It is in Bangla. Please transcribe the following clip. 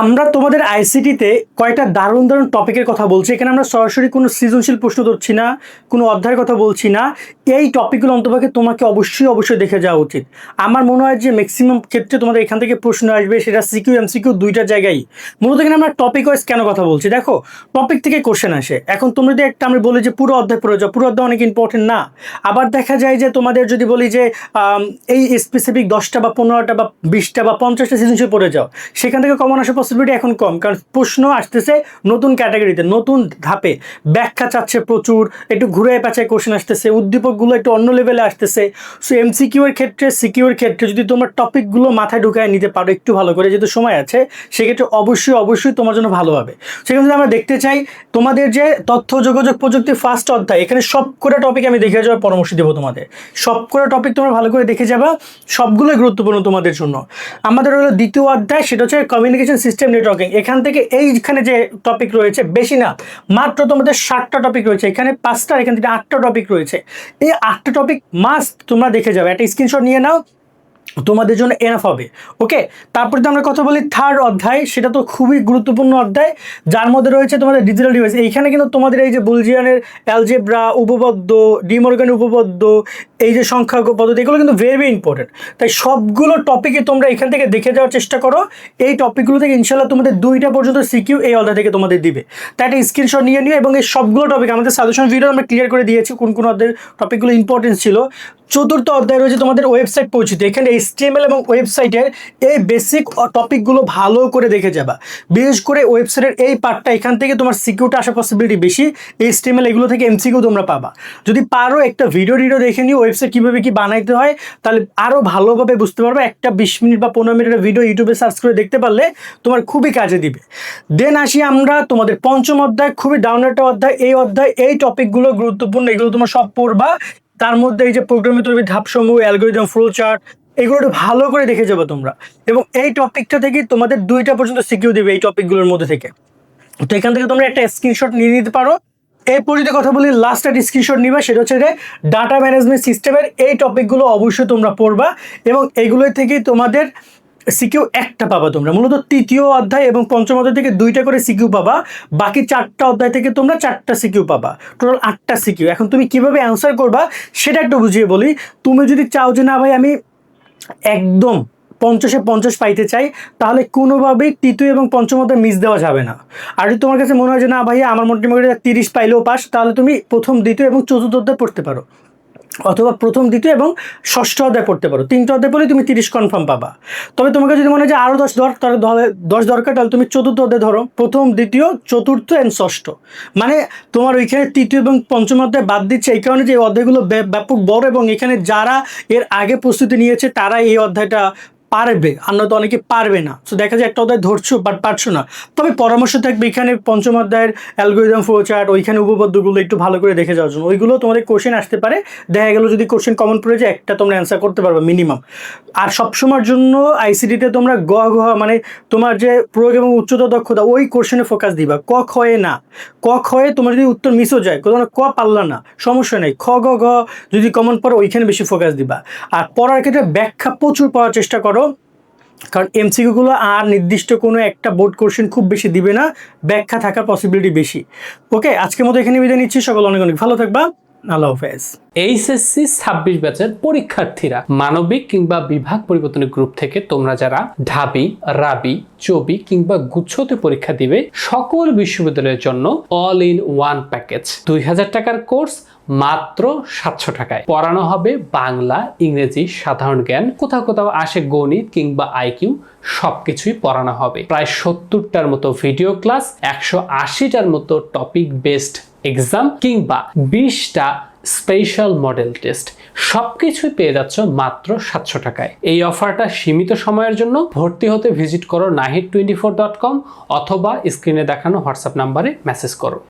আমরা তোমাদের আইসিটিতে কয়েকটা দারুণ দারুণ টপিকের কথা বলছি। এখানে আমরা সরাসরি কোনো সৃজনশীল প্রশ্ন ধরছি না, কোনো অধ্যায়ের কথা বলছি না। এই টপিকগুলো অন্তপক্ষে তোমাকে অবশ্যই দেখে যাওয়া উচিত। আমার মনে হয় যে ম্যাক্সিমাম ক্ষেত্রে তোমাদের এখান থেকে প্রশ্ন আসবে, সেটা সিকিউ এমসিকিউ দুইটা জায়গায়। মূলত এখানে আমরা টপিক ওয়াইজ কেন কথা বলছি, দেখো টপিক থেকে কোশ্চেন আসে। এখন তুমি যদি একটা আমরা বলি যে পুরো অধ্যায় পড়ে যাও, পুরো অধ্যায় অনেক ইম্পর্টেন্ট না। আবার দেখা যায় যে তোমাদের যদি বলি যে এই স্পেসিফিক 10টা বা 15টা বা 20টা বা 50টা সৃজনশীল পড়ে যাও, সেখান থেকে কমন আসার পসিবিলিটি এখন কম, কারণ প্রশ্ন আসতেছে নতুন ক্যাটাগরিতে, নতুন ধাপে, ব্যাখ্যা চাচ্ছে প্রচুর, একটু ঘুরে পেঁচায় কোশ্চেন আসতেছে, উদ্দীপকগুলো একটু অন্য লেভেলে আসতেছে। সো এমসিকিউ এর ক্ষেত্রে, সিকিউ এর ক্ষেত্রে যদি তোমার টপিকগুলো মাথায় ঢুকায় নিতে পারো একটু ভালো করে, যেহেতু সময় আছে, সেক্ষেত্রে অবশ্যই তোমার জন্য ভালো হবে। সেক্ষেত্রে আমরা দেখতে চাই তোমাদের যে তথ্য যোগাযোগ প্রযুক্তি ফার্স্ট অধ্যায়, এখানে সব করে টপিক আমি দেখে যাওয়ার পরামর্শ দেবো তোমাদের। সব করে টপিক তোমরা ভালো করে দেখে যাবা, সবগুলোই গুরুত্বপূর্ণ তোমাদের জন্য। আমাদের হলো দ্বিতীয় অধ্যায়, সেটা হচ্ছে কমিউনিকেশন সিস্টেম নেটওয়ার্কিং। এখান থেকে এইখানে যে টপিক রয়েছে বেশি না, মাত্র তোমাদের 7টা টপিক রয়েছে, এখানে 5টা, এখান থেকে 8টা টপিক রয়েছে। এই 8টা টপিক মাস্ট তোমরা দেখে যাবে, একটা স্ক্রিনশট নিয়ে নাও, তোমাদের জন্য এনাফ হবে। ওকে, তারপর যদি আমরা কথা বলি থার্ড অধ্যায়, সেটা তো খুবই গুরুত্বপূর্ণ অধ্যায়, যার মধ্যে রয়েছে তোমাদের ডিজিটাল ডিভাইস। এইখানে কিন্তু তোমাদের এই যে বুলজিয়ানের অ্যালজেব্রা, উপপাদ্য, ডিমর্গান উপপাদ্য, এই যে সংখ্যা পদ্ধতি, এগুলো কিন্তু ভেরি ইম্পর্টেন্ট। তাই সবগুলো টপিকে তোমরা এখান থেকে দেখে যাওয়ার চেষ্টা করো। এই টপিকগুলো থেকে ইনশাল্লাহ তোমাদের 2টা পর্যন্ত সিকিউ এই অধ্যায় থেকে তোমাদের দিবে। তাই একটা স্ক্রিনশট নিয়ে নিও, এবং এই সবগুলো টপিক আমাদের সাজেশন ভিডিও আমরা ক্লিয়ার করে দিয়েছি কোন কোন অধ্যায়ের টপিকগুলো ইম্পর্টেন্স ছিল। চতুর্থ অধ্যায় রয়েছে তোমাদের ওয়েবসাইট পরিচিতি। এখানে HTML এবং ওয়েবসাইটের এই বেসিক টপিকগুলো ভালো করে দেখে যাবা। বিশেষ করে ওয়েবসাইটের এই পার্টটা, এখান থেকে তোমার সিকিউটা আসার পসিবিলিটি বেশি। HTML এগুলো থেকে এমসিকিউ তোমরা পাবা। যদি পারো একটা ভিডিও দেখে নিও ওয়েবসাইট কীভাবে কী বানাইতে হয়, তাহলে আরও ভালোভাবে বুঝতে পারবে। একটা 20 মিনিট বা 15 মিনিটের ভিডিও ইউটিউবে সার্চ করে দেখতে পারলে তোমার খুবই কাজে দিবে। দেন আসি আমরা তোমাদের পঞ্চম অধ্যায়, খুবই ডাউন একটা অধ্যায়। এই অধ্যায় এই টপিকগুলো গুরুত্বপূর্ণ, এগুলো তোমরা সব পড়বা। তার মধ্যে এই যে প্রোগ্রামিং তৈরি ধাপসমূহ, অ্যালগরিদম, ফ্লো চার্ট, এগুলো একটু ভালো করে দেখে যাবো তোমরা। এবং এই টপিকটা থেকে তোমাদের 2টা পর্যন্ত সিকিউ দেবে এই টপিকগুলোর মধ্যে থেকে। তো এখান থেকে তোমরা একটা স্ক্রিনশট নিয়ে নিতে পারো। এরপর যদি কথা বলি লাস্ট একটা স্ক্রিনশট নিবা, সেটা হচ্ছে যে ডাটা ম্যানেজমেন্ট সিস্টেমের এই টপিকগুলো অবশ্যই তোমরা পড়বা, এবং এইগুলোর থেকেই তোমাদের সিকিউ একটা পাবা তোমরা। মূলত তৃতীয় অধ্যায় এবং পঞ্চম অধ্যায় থেকে 2টা করে সিকিউ পাবা, বাকি 4টা অধ্যায় থেকে তোমরা 4টা সিকিউ পাবা, টোটাল 8টা সিকিউ। এখন তুমি কিভাবে অ্যান্সার করবা সেটা একটু বুঝিয়ে বলি। তুমি যদি চাও যে না ভাই আমি একদম 50-এ 50 পাইতে চাই, তাহলে কোনোভাবেই তৃতীয় এবং পঞ্চম অধ্যায় মিস দেওয়া যাবে না। আর যদি তোমার কাছে মনে হয় যে না ভাইয়া আমার মোটামুটি 30 পাইলেও পাস, তাহলে তুমি প্রথম, দ্বিতীয় এবং চতুর্থ অধ্যায় পড়তে পারো, অথবা প্রথম, দ্বিতীয় এবং ষষ্ঠ অধ্যায় পড়তে পারো। 3টা অধ্যায় পড়লে তুমি 30 কনফার্ম পাবা। তবে তোমাকে যদি মনে হয় যে আরও 10 দরকার, তাহলে তুমি চতুর্থ অধ্যায় ধরো, প্রথম, দ্বিতীয়, চতুর্থ অ্যান্ড ষষ্ঠ। মানে তোমার ওইখানে তৃতীয় এবং পঞ্চম অধ্যায় বাদ দিচ্ছে এই কারণে যে এই অধ্যায়গুলো ব্যাপক বড়, এবং এখানে যারা এর আগে প্রস্তুতি নিয়েছে তারা এই অধ্যায়টা পারবে, আর নয়তো অনেকে পারবে না। সো দেখা যায় একটা অধ্যায় ধরছো বাট পারছো না। তবে পরামর্শ থাকবে এখানে পঞ্চম অধ্যায়ের অ্যালগরিদম, ফ্লো চার্ট, ওইখানে উপপাদ্যগুলো একটু ভালো করে দেখে যাওয়ার জন্য। ওইগুলো তোমাদের কোশ্চেন আসতে পারে, দেখা গেল যদি কোশ্চেন কমন পড়ে যায় একটা তোমরা অ্যান্সার করতে পারবে মিনিমাম। আর সবসময়ের জন্য আইসিটিতে তোমরা মানে তোমার যে প্রয়োগ এবং উচ্চতর দক্ষতা ওই কোশ্চেনে ফোকাস দিবা, ক খয়ে না। ক খয়ে তোমার যদি উত্তর মিসও যায়, কোনো ক পারলা না, সমস্যা নেই, খ গ ঘ যদি কমন পড়ে ওইখানে বেশি ফোকাস দিবা। আর পড়ার ক্ষেত্রে ব্যাখ্যা প্রচুর পড়ার চেষ্টা করো, কারণ এমসিকিউগুলো আর নির্দিষ্ট কোনো একটা বোর্ড কোশ্চেন খুব বেশি দিবে না, ব্যাখ্যা থাকার পসিবিলিটি বেশি। ওকে, আজকের মতো এখানে বিদায় নিচ্ছি। সকল অনেক ভালো থাকবা, আল্লাহ হাফেজ। এইচএসসি 26 ব্যাচের পরীক্ষার্থীরা মানবিক কিংবা বিভাগ পরিবর্তনের গ্রুপ থেকে তোমরা যারা ঢাবি, রাবি, চবি কিংবা গুচ্ছতে পরীক্ষা দিবে, সকল বিশ্ববিদ্যালয়ের জন্য অল ইন ওয়ান প্যাকেজ 2000 টাকার কোর্স মাত্র 700 টাকায় পড়ানো হবে বাংলা, ইংরেজি, সাধারণ জ্ঞান, কোথাও কোথাও আসে গণিত কিংবা আইকিউ, সবকিছুই পড়ানো হবে। প্রায় 70টার মতো ভিডিও ক্লাস, 180টার মতো টপিক বেসড এক্সাম কিংবা 20টা স্পেশাল মডেল টেস্ট, সবকিছুই পেয়ে যাচ্ছ মাত্র 700 টাকায়। এই অফারটা সীমিত সময়ের জন্য। ভর্তি হতে ভিজিট করো nahid24.com অথবা স্ক্রিনে দেখানো হোয়াটসঅ্যাপ নাম্বারে মেসেজ করো।